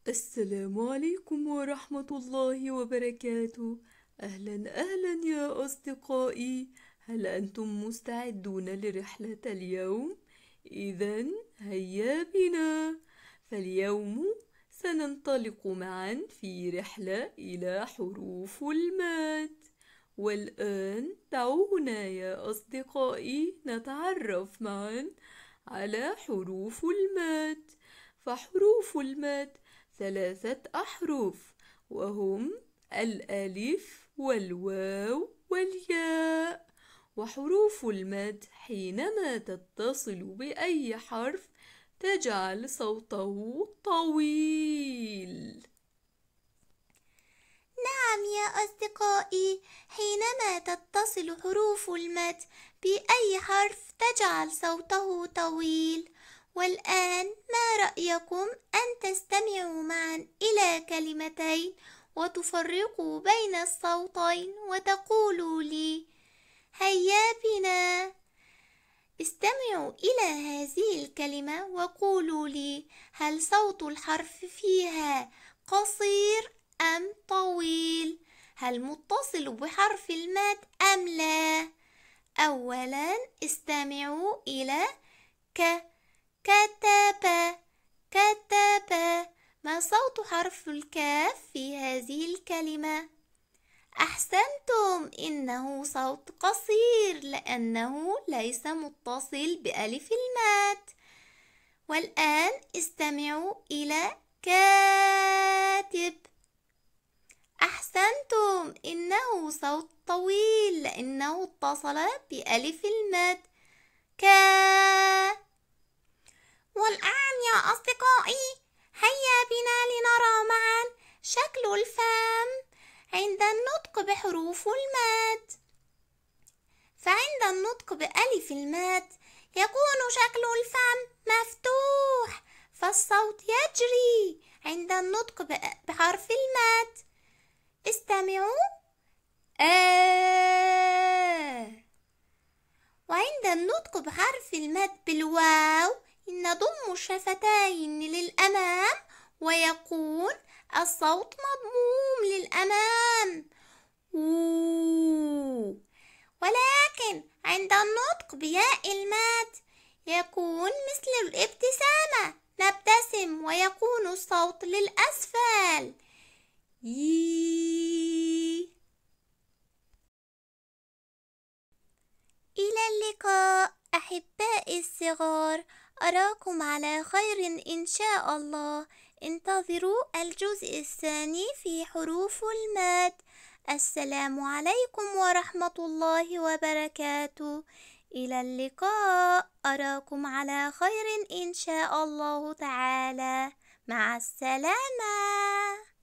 السلام عليكم ورحمة الله وبركاته. أهلا أهلا يا أصدقائي، هل أنتم مستعدون لرحلة اليوم؟ إذن هيا بنا. فاليوم سننطلق معا في رحلة إلى حروف المات. والآن دعونا يا أصدقائي نتعرف معا على حروف المات. فحروف المات 3 أحرف، وهم الألف والواو والياء. وحروف المد حينما تتصل بأي حرف تجعل صوته طويل. نعم يا أصدقائي، حينما تتصل حروف المد بأي حرف تجعل صوته طويل. والآن ما رأيكم أن تستمعوا معا إلى كلمتين وتفرقوا بين الصوتين وتقولوا لي هيا بنا. استمعوا إلى هذه الكلمة وقولوا لي هل صوت الحرف فيها قصير أم طويل؟ هل متصل بحرف المد أم لا؟ أولا استمعوا إلى كتب. كتب. ما صوت حرف الكاف في هذه الكلمة؟ أحسنتم، إنه صوت قصير لأنه ليس متصل بألف المد. والآن استمعوا إلى كاتب. أحسنتم، إنه صوت طويل لأنه اتصل بألف المد والآن يا أصدقائي هيا بنا لنرى معا شكل الفم عند النطق بحروف المد. فعند النطق بألف المد يكون شكل الفم مفتوح، فالصوت يجري عند النطق بحرف المد. استمعوا وعند النطق بحرف المد بالواو نضم الشفتين للأمام ويكون الصوت مضموم للأمام. ولكن عند النطق بياء المد يكون مثل الابتسامة، نبتسم ويكون الصوت للأسفل. إلى اللقاء أحبائي الصغار، أراكم على خير إن شاء الله. انتظروا الجزء الثاني في حروف المد. السلام عليكم ورحمة الله وبركاته. إلى اللقاء، أراكم على خير إن شاء الله تعالى. مع السلامة.